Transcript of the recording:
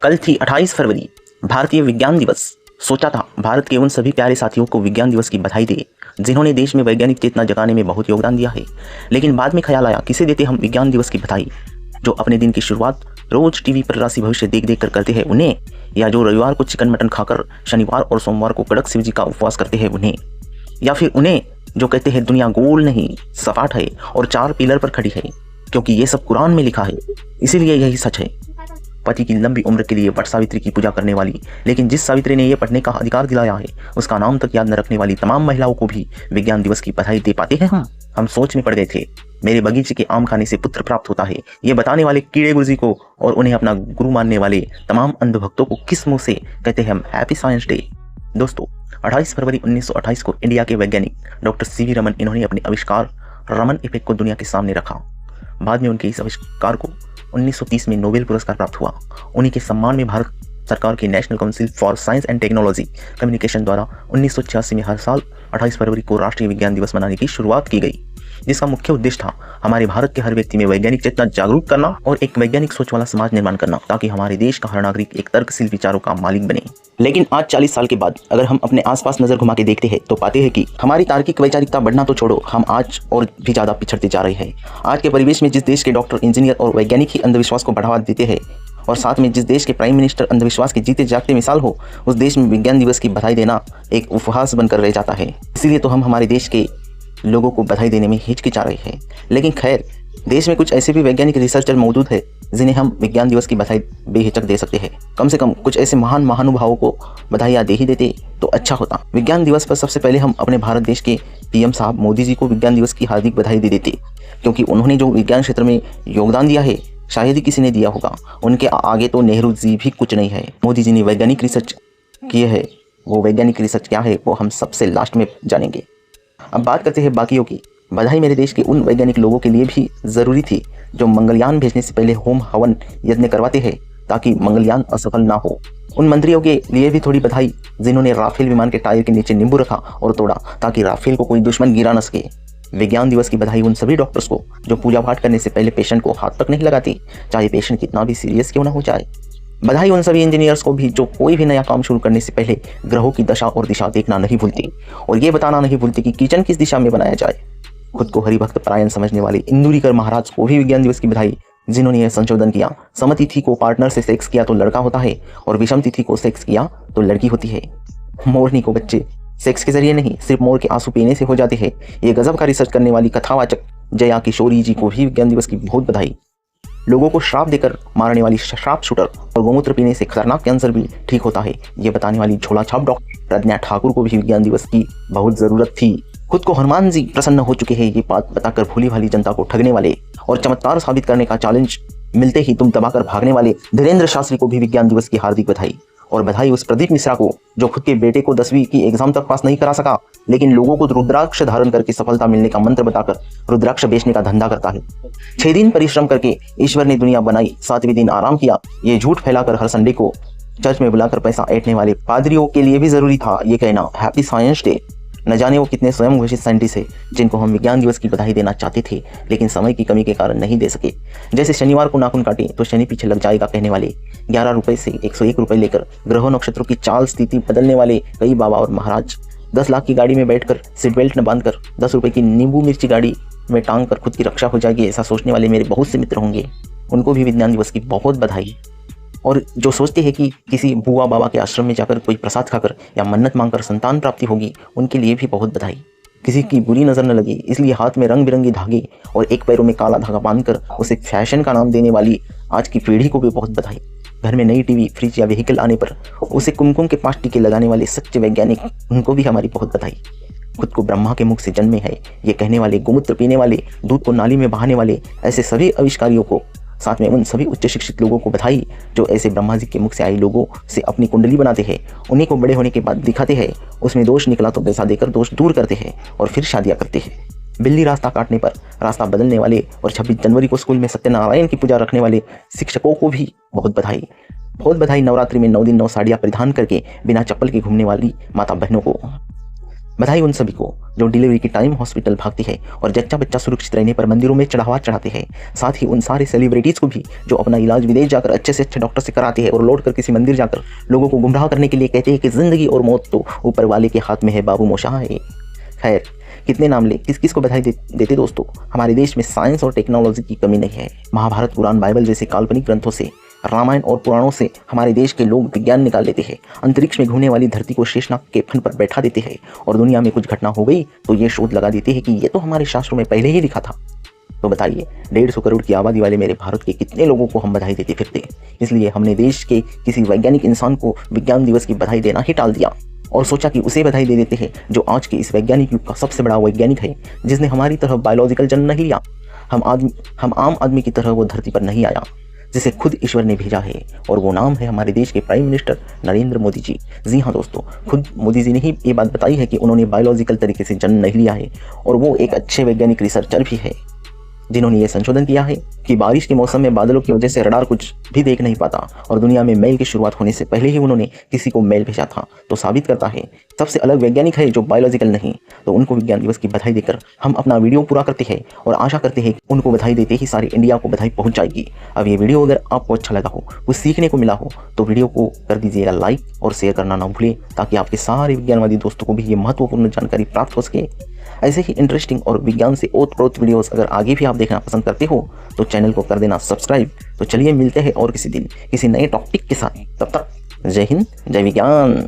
कल थी 28 फरवरी, भारतीय विज्ञान दिवस। सोचा था भारत के उन सभी प्यारे साथियों को विज्ञान दिवस की बधाई दे जिन्होंने देश में वैज्ञानिक चेतना जगाने में बहुत योगदान दिया है। लेकिन बाद में ख्याल आया किसे देते हम विज्ञान दिवस की बधाई, जो अपने दिन की शुरुआत रोज टीवी पर राशि भविष्य देख देख कर करते हैं उन्हें, या जो रविवार को चिकन मटन खाकर शनिवार और सोमवार को कड़क शिव जी का उपवास करते हैं उन्हें, या फिर उन्हें जो कहते हैं दुनिया गोल नहीं सपाट है और 4 पिलर पर खड़ी है, क्योंकि ये सब कुरान में लिखा है, इसीलिए यही सच है। पति की लंबी उम्र के लिए वट सावित्री की पूजा करने वाली, लेकिन जिस सावित्री ने यह पढ़ने का अधिकार दिलाया है उसका नाम तक याद न रखने वाली तमाम महिलाओं को भी विज्ञान दिवस की बधाई दे पाते हैं हम सोच में पड़ गए थे। मेरे बगीचे के आम खाने से पुत्र प्राप्त होता है, ये बताने वाले कीड़े गुरुजी को और उन्हें अपना गुरु मानने वाले तमाम अंधभक्तों को किस मुंह से कहते हैं हम हैप्पी साइंस डे। दोस्तों, 28 फरवरी 1928 को इंडिया के वैज्ञानिक डॉक्टर सीवी रमन इन्होंने अपने आविष्कार रमन इफेक्ट को दुनिया के सामने रखा। बाद में उनके इस आविष्कार को 1930 में नोबेल पुरस्कार प्राप्त हुआ। उन्हीं के सम्मान में भारत सरकार की national council for science and technology communication द्वारा 1986 में हर साल 28 फरवरी को राष्ट्रीय विज्ञान दिवस मनाने की शुरुआत की गई, जिसका मुख्य उद्देश्य था हमारे भारत के हर व्यक्ति में वैज्ञानिक चेतना जागरूक करना और एक वैज्ञानिक सोच वाला समाज निर्माण करना, ताकि हमारे देश का हर नागरिक एक तर्कशील विचारों का मालिक बने। लेकिन आज 40 साल के बाद अगर हम अपने आसपास नजर घुमा के देखते हैं तो पाते हैं कि हमारी तार्किक वैचारिकता बढ़ना तो छोड़ो, हम आज और भी ज्यादा पिछड़ते जा रहे हैं। आज के परिवेश में जिस देश के डॉक्टर, इंजीनियर और वैज्ञानिक ही अंधविश्वास को बढ़ावा देते हैं और साथ में जिस देश के प्राइम मिनिस्टर अंधविश्वास के जीते जागते मिसाल हो, उस देश में विज्ञान दिवस की बधाई देना एक उपहास बनकर रह जाता है। इसीलिए तो हम हमारे देश के लोगों को बधाई देने में हिचकिचा रहे हैं। लेकिन खैर, देश में कुछ ऐसे भी वैज्ञानिक रिसर्चर मौजूद है जिन्हें हम विज्ञान दिवस की बधाई बेहिचक दे सकते हैं। कम से कम कुछ ऐसे महान महानुभावों को बधाइयाँ दे ही देते तो अच्छा होता। विज्ञान दिवस पर सबसे पहले हम अपने भारत देश के पीएम साहब मोदी जी को विज्ञान दिवस की हार्दिक बधाई दे देते, क्योंकि उन्होंने जो विज्ञान क्षेत्र में योगदान दिया है शायद ही किसी ने दिया होगा। उनके आगे तो नेहरू जी भी कुछ नहीं है। मोदी जी ने वैज्ञानिक रिसर्च किए है, वो वैज्ञानिक रिसर्च क्या है वो हम सबसे लास्ट में जानेंगे। अब बात करते हैं बाकियों की। बधाई मेरे देश के उन वैज्ञानिक लोगों के लिए भी जरूरी थी जो मंगलयान भेजने से पहले होम हवन यज्ञ करवाते हैं ताकि मंगलयान असफल ना हो। उन मंत्रियों के लिए भी थोड़ी बधाई जिन्होंने राफेल विमान के टायर के नीचे नींबू रखा और तोड़ा ताकि राफेल को कोई दुश्मन गिरा न सके। विज्ञान दिवस की बधाई उन सभी डॉक्टर्स को जो पूजा पाठ करने से पहले पेशेंट को हाथ तक नहीं लगाते, चाहे पेशेंट कितना भी सीरियस क्यों ना हो जाए। बधाई उन सभी इंजीनियर्स को भी जो कोई भी नया काम शुरू करने से पहले ग्रहों की दशा और दिशा देखना नहीं भूलते और ये बताना नहीं भूलते कि किचन किस दिशा में बनाया जाए। खुद को हरिभक्त परायण समझने वाले इंदुरीकर महाराज को भी विज्ञान दिवस की बधाई, जिन्होंने यह संशोधन किया, समतिथि को पार्टनर से सेक्स किया तो लड़का होता है और विषम तिथि को सेक्स किया तो लड़की होती है। मोरनी को बच्चे सेक्स के जरिए नहीं सिर्फ मोर के आंसू पीने से हो जाते हैं। ये गजब का रिसर्च करने वाली कथावाचक जया किशोरी जी को भी विज्ञान दिवस की बहुत बधाई। लोगों को श्राप देकर मारने वाली श्राप शूटर और गोमूत्र पीने से खतरनाक कैंसर भी ठीक होता है, ये बताने वाली झोला छाप डॉक्टर प्रज्ञा ठाकुर को भी विज्ञान दिवस की बहुत जरूरत थी। खुद को हनुमान जी प्रसन्न हो चुके हैं ये बात बताकर भूली भाली जनता को ठगने वाले और चमत्कार साबित करने का चैलेंज मिलते ही तुम दबाकर भागने वाले धीरेन्द्र शास्त्री को भी विज्ञान दिवस की हार्दिक बधाई। और बधाई उस प्रदीप मिश्रा को जो खुद के बेटे को 10वीं की एग्जाम तक पास नहीं करा सका, लेकिन लोगों को रुद्राक्ष धारण करके सफलता मिलने का मंत्र बताकर रुद्राक्ष बेचने का धंधा करता है। 6 दिन परिश्रम करके ईश्वर ने दुनिया बनाई, 7वें दिन आराम किया, ये झूठ फैलाकर हर संडे को चर्च में बुलाकर पैसा ऐंठने वाले पादरियों के लिए भी जरूरी था ये कहना हैप्पी साइंस डे। न जाने वो कितने स्वयं घोषित साइंटिस्ट है जिनको हम विज्ञान दिवस की बधाई देना चाहते थे लेकिन समय की कमी के कारण नहीं दे सके। जैसे शनिवार को नाखून काटे तो शनि पीछे लग जाएगा कहने वाले, 11 रुपए से 101 रुपए लेकर ग्रहों नक्षत्रों की चाल स्थिति बदलने वाले कई बाबा और महाराज, 10 लाख की गाड़ी में बैठकर सीट बेल्ट न बांधकर 10 रुपए की नींबू मिर्ची गाड़ी में टांग कर खुद की रक्षा हो जाएगी, ऐसा सोचने वाले मेरे बहुत से मित्र होंगे। उनको भी विज्ञान दिवस की बहुत बधाई। और जो सोचते हैं कि किसी बुआ बाबा के आश्रम में जाकर कोई प्रसाद खाकर या मन्नत मांगकर संतान प्राप्ति होगी, उनके लिए भी बहुत बधाई। किसी की बुरी नज़र न लगे इसलिए हाथ में रंग बिरंगी धागे और एक पैरों में काला धागा बांधकर उसे फैशन का नाम देने वाली आज की पीढ़ी को भी बहुत बधाई। घर में नई टीवी, फ्रिज या व्हीकल आने पर उसे कुमकुम के 5 टीके लगाने वाले सच्चे वैज्ञानिक, उनको भी हमारी बहुत बधाई। खुद को ब्रह्मा के मुख से जन्मे है ये कहने वाले, गोमूत्र पीने वाले, दूध को नाली में बहाने वाले, ऐसे सभी आविष्कारियों को, साथ में उन सभी उच्च शिक्षित लोगों को बधाई जो ऐसे ब्रह्मा जी के मुख से आए लोगों से अपनी कुंडली बनाते हैं, उन्हीं को बड़े होने के बाद दिखाते हैं, उसमें दोष निकला तो पैसा देकर दोष दूर करते हैं और फिर शादियां करते हैं। बिल्ली रास्ता काटने पर रास्ता बदलने वाले और 26 जनवरी को स्कूल में सत्यनारायण की पूजा रखने वाले शिक्षकों को भी बहुत बधाई। बहुत बधाई नवरात्रि में 9 दिन 9 साड़ियाँ परिधान करके बिना चप्पल के घूमने वाली माता बहनों को। बधाई उन सभी को जो डिलीवरी के टाइम हॉस्पिटल भागते हैं और जच्चा बच्चा सुरक्षित रहने पर मंदिरों में चढ़ावा चढ़ाते हैं। साथ ही उन सारे सेलिब्रिटीज़ को भी जो अपना इलाज विदेश जाकर अच्छे से अच्छे डॉक्टर से कराते हैं और लौट कर किसी मंदिर जाकर लोगों को गुमराह करने के लिए कहते हैं कि ज़िंदगी और मौत तो ऊपर वाले के हाथ में है बाबू मोशाहे। खैर, कितने नाम ले, किस किस को बधाई देते दोस्तों। हमारे देश में साइंस और टेक्नोलॉजी की कमी नहीं है। महाभारत, कुरान, बाइबल जैसे काल्पनिक ग्रंथों से, रामायण और पुराणों से हमारे देश के लोग विज्ञान निकाल लेते हैं। अंतरिक्ष में घूमने वाली धरती को शेषनाग के फन पर बैठा देते हैं और दुनिया में कुछ घटना हो गई तो ये शोध लगा देते हैं कि ये तो हमारे शास्त्रों में पहले ही लिखा था। तो बताइए, 150 करोड़ की आबादी वाले मेरे भारत के कितने लोगों को हम बधाई देते फिरते। इसलिए हमने देश के किसी वैज्ञानिक इंसान को विज्ञान दिवस की बधाई देना ही टाल दिया और सोचा कि उसे बधाई दे देते हैं जो आज के इस वैज्ञानिक युग का सबसे बड़ा वैज्ञानिक है, जिसने हमारी तरह बायोलॉजिकल जन्म नहीं लिया। हम आम आदमी की तरह वो धरती पर नहीं आया, जिसे खुद ईश्वर ने भेजा है, और वो नाम है हमारे देश के प्राइम मिनिस्टर नरेंद्र मोदी जी। जी हाँ दोस्तों, खुद मोदी जी ने ही ये बात बताई है कि उन्होंने बायोलॉजिकल तरीके से जन्म नहीं लिया है और वो एक अच्छे वैज्ञानिक रिसर्चर भी है, जिन्होंने ये संशोधन किया है कि बारिश के मौसम में बादलों की वजह से रडार कुछ भी देख नहीं पाता और दुनिया में मेल की शुरुआत होने से पहले ही उन्होंने किसी को मेल भेजा था। तो साबित करता है सबसे अलग वैज्ञानिक है जो बायोलॉजिकल नहीं। तो उनको विज्ञान दिवस की बधाई देकर हम अपना वीडियो पूरा करते हैं और आशा करते हैं कि उनको बधाई देते ही सारी इंडिया को बधाई पहुँच जाएगी। अब ये वीडियो अगर आपको अच्छा लगा हो, कुछ सीखने को मिला हो, तो वीडियो को कर दीजिएगा लाइक और शेयर करना ना भूलें, ताकि आपके सारे विज्ञानवादी दोस्तों को भी ये महत्वपूर्ण जानकारी प्राप्त हो सके। ऐसे ही इंटरेस्टिंग और विज्ञान से ओतप्रोत वीडियोस अगर आगे भी आप देखना पसंद करते हो तो चैनल को कर देना सब्सक्राइब। तो चलिए मिलते हैं और किसी दिन किसी नए टॉपिक के साथ। तब तक जय हिंद, जय विज्ञान।